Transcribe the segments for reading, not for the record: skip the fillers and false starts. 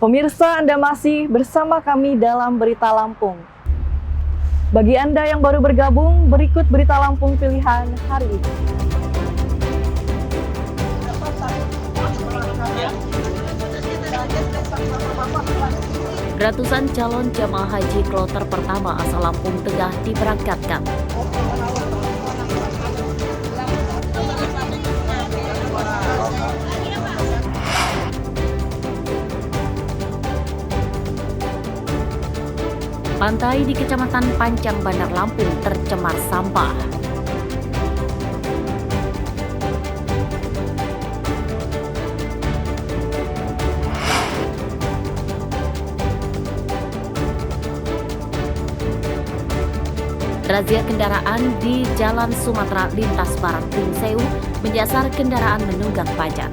Pemirsa, Anda masih bersama kami dalam Berita Lampung. Bagi Anda yang baru bergabung, berikut Berita Lampung pilihan hari ini. Ratusan calon jamaah haji kloter pertama asal Lampung Tengah diberangkatkan. Pantai di Kecamatan Pancang, Bandar Lampung tercemar sampah. Razia kendaraan di Jalan Sumatera lintas Barat Pringseu menyasar kendaraan menunggak pajak.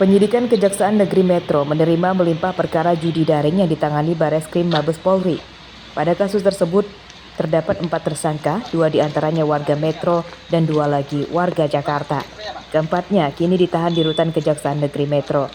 Penyidikan Kejaksaan Negeri Metro menerima melimpah perkara judi daring yang ditangani Bareskrim Mabes Polri. Pada kasus tersebut, terdapat 4 tersangka, 2 diantaranya warga Metro dan 2 lagi warga Jakarta. Keempatnya kini ditahan di rutan Kejaksaan Negeri Metro.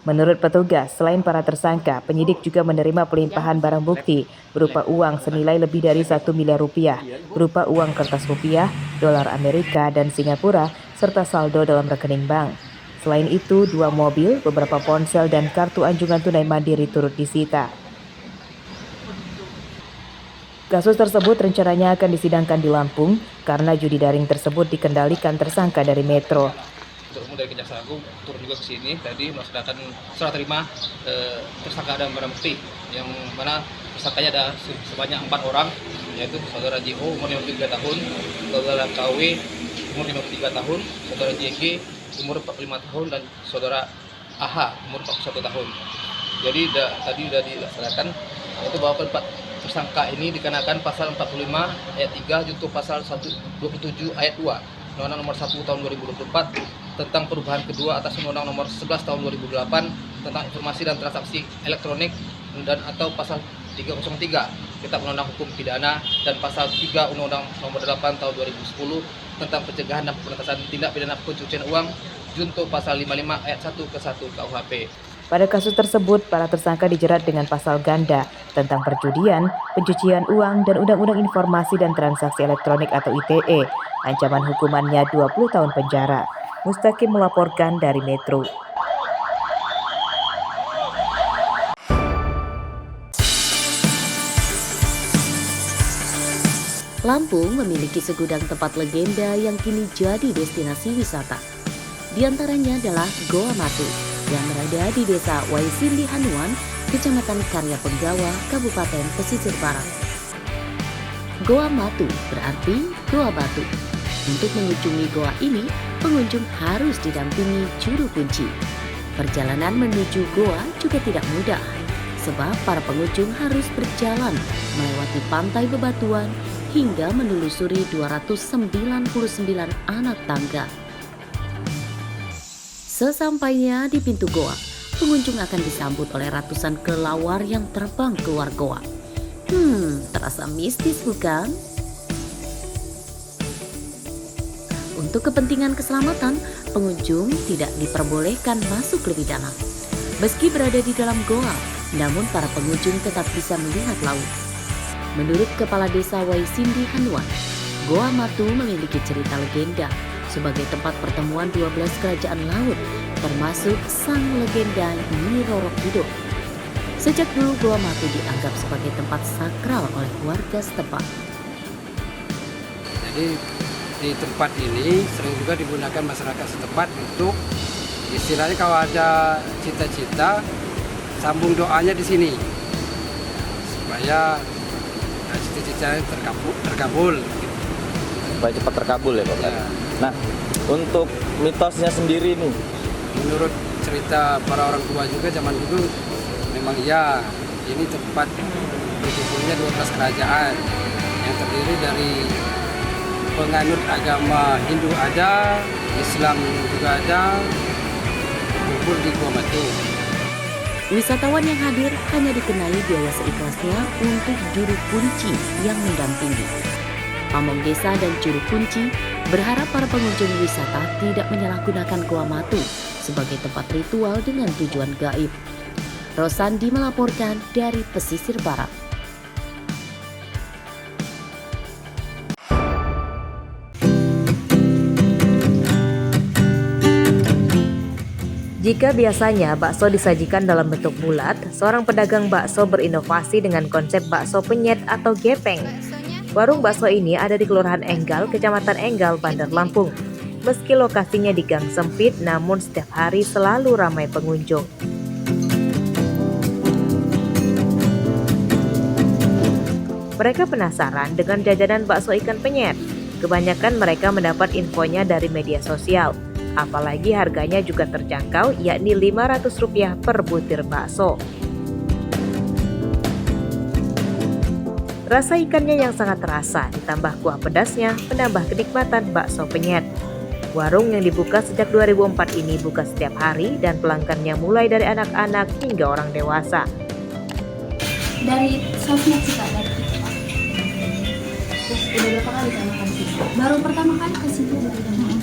Menurut petugas, selain para tersangka, penyidik juga menerima pelimpahan barang bukti berupa uang senilai lebih dari 1 miliar rupiah, berupa uang kertas rupiah, dolar Amerika, dan Singapura, serta saldo dalam rekening bank. Selain itu, 2 mobil, beberapa ponsel, dan kartu anjungan tunai mandiri turut disita. Kasus tersebut rencananya akan disidangkan di Lampung karena judi daring tersebut dikendalikan tersangka dari Metro. Untuk umum dari Kejaksaan Agung turun juga ke sini tadi melaksanakan serah terima tersangka dan barang bukti yang mana tersangkanya ada sebanyak 4 orang, yaitu saudara JO umur 53 tahun, saudara KW umur 53 tahun, saudara JG umur 45 tahun, dan saudara AH umur 41 tahun. Jadi tadi sudah dilaksanakan, yaitu bahwa keempat tersangka ini dikenakan pasal 45 ayat 3 junto pasal 127 ayat 2 Undang-Undang nomor 1 tahun 2024 tentang perubahan kedua atas Undang-Undang nomor 11 tahun 2008 tentang informasi dan transaksi elektronik, dan atau pasal 303 Kitab Undang-Undang Hukum Pidana, dan pasal 3 Undang-Undang nomor 8 tahun 2010 tentang pencegahan dan pemberantasan tindak pidana pencucian uang junto pasal 55 ayat 1 ke 1 KUHP. Pada kasus tersebut, para tersangka dijerat dengan pasal ganda tentang perjudian, pencucian uang, dan Undang-Undang Informasi dan Transaksi Elektronik atau ITE. Ancaman hukumannya 20 tahun penjara. Mustaqim melaporkan dari Metro. Lampung memiliki segudang tempat legenda yang kini jadi destinasi wisata. Di antaranya adalah Goa Matu yang berada di Desa Waisindi Hanuan, Kecamatan Karya Penggawa, Kabupaten Pesisir Barat. Goa Matu berarti Goa Batu. Untuk mengunjungi goa ini, pengunjung harus didampingi juru kunci. Perjalanan menuju goa juga tidak mudah, sebab para pengunjung harus berjalan melewati pantai bebatuan hingga menelusuri 299 anak tangga. Sesampainya di pintu goa, pengunjung akan disambut oleh ratusan kelelawar yang terbang keluar goa. Terasa mistis bukan? Untuk kepentingan keselamatan, pengunjung tidak diperbolehkan masuk lebih dalam. Meski berada di dalam goa, namun para pengunjung tetap bisa melihat laut. Menurut Kepala Desa Waisindi Hanuan, Goa Matu memiliki cerita legenda sebagai tempat pertemuan 12 kerajaan laut, termasuk sang legenda Nyi Roro Kidul. Sejak dulu Goa Matu dianggap sebagai tempat sakral oleh warga setempat. Jadi di tempat ini sering juga digunakan masyarakat setempat untuk istilahnya kalau ada cita-cita, sambung doanya di sini supaya cita-citanya terkabul. Supaya cepat terkabul ya Pak. Ya. Nah, untuk mitosnya sendiri nih, menurut cerita para orang tua juga zaman dulu, memang iya ini tempat berkumpulnya 12 kerajaan yang terdiri dari penganut agama Hindu ada, Islam juga ada, kumpul di Gua Matu. Wisatawan yang hadir hanya dikenai biaya seikhlasnya untuk juru kunci yang mendampingi. Pamong Desa dan juru kunci berharap para pengunjung wisata tidak menyalahgunakan Gua Matu sebagai tempat ritual dengan tujuan gaib. Rosandi melaporkan dari pesisir barat. Jika biasanya bakso disajikan dalam bentuk bulat, seorang pedagang bakso berinovasi dengan konsep bakso penyet atau gepeng. Warung bakso ini ada di Kelurahan Enggal, Kecamatan Enggal, Bandar Lampung. Meski lokasinya di gang sempit, namun setiap hari selalu ramai pengunjung. Mereka penasaran dengan jajanan bakso ikan penyet. Kebanyakan mereka mendapat infonya dari media sosial. Apalagi harganya juga terjangkau, yakni Rp500 per butir bakso. Rasa ikannya yang sangat terasa, ditambah kuah pedasnya, menambah kenikmatan bakso penyet. Warung yang dibuka sejak 2004 ini buka setiap hari dan pelanggannya mulai dari anak-anak hingga orang dewasa. Dari sosmed sih Kak, dari TikTok. Terus udah berapa kali Kak makan sih? Baru pertama kali ke sini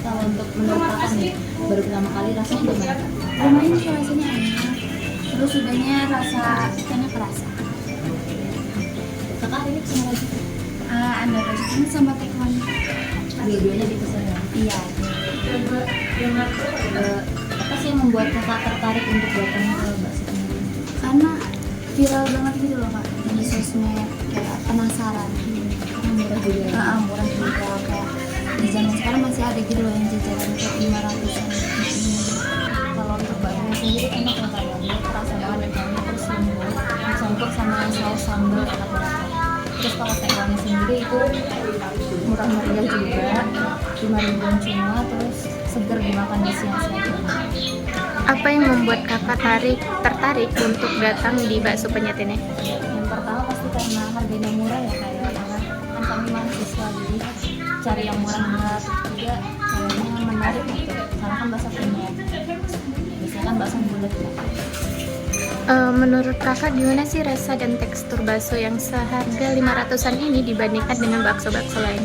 kalau untuk menurut Kakak nih, baru pertama kali rasanya gimana? Lumayan sih rasanya enak. Terus udahnya rasa ikannya kerasa. Kakak ini pesan lagi? Ada rasa sama tekwan. Dua-duanya dipesan ya? Iya. Apa sih yang membuat Kakak tertarik untuk datang ke bakso penyet? Karena viral banget gitu loh Kak di sosmed, kayak penasaran. Murah juga. Murah juga, kayak di zaman sekarang masih ada gitu loh yang jajaran kayak 500-an. Kalau untuk bakso sendiri enak ya Kak, dia terasa banget ikannya, terus lembut, dicampur sama saus sambal enak banget. Terus kalau tewannya sendiri itu murah meriah juga, 5.000-an cuma, terus seger dimakan di siang-siang. Apa yang membuat kakak tertarik untuk datang di bakso penyet ini? Yang pertama pasti karena harganya murah ya kayak karena kan kami mahasiswa, jadi cari yang murah-murah, juga kayaknya menarik gitu karena kan bakso penyet biasanya kan bakso bulat ya. Menurut kakak gimana sih rasa dan tekstur bakso yang seharga 500-an ini dibandingkan dengan bakso-bakso lain?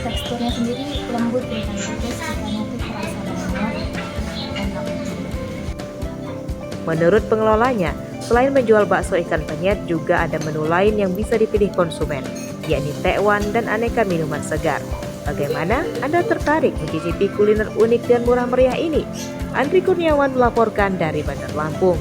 Teksturnya sendiri lembut ya kan, terus ikannya tuh terasa banget, enak. Menurut pengelolanya, selain menjual bakso ikan penyet, juga ada menu lain yang bisa dipilih konsumen, yakni tekwan dan aneka minuman segar. Bagaimana Anda tertarik mencicipi kuliner unik dan murah meriah ini? Andri Kurniawan melaporkan dari Bandar Lampung.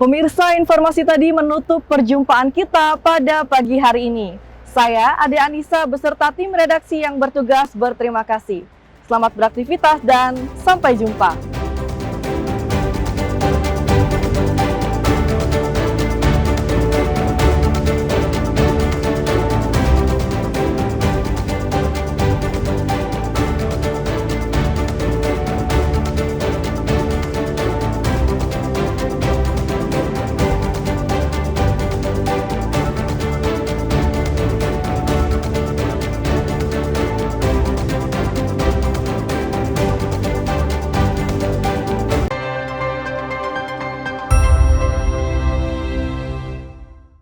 Pemirsa, informasi tadi menutup perjumpaan kita pada pagi hari ini. Saya, Ade Anissa, beserta tim redaksi yang bertugas berterima kasih. Selamat beraktivitas dan sampai jumpa.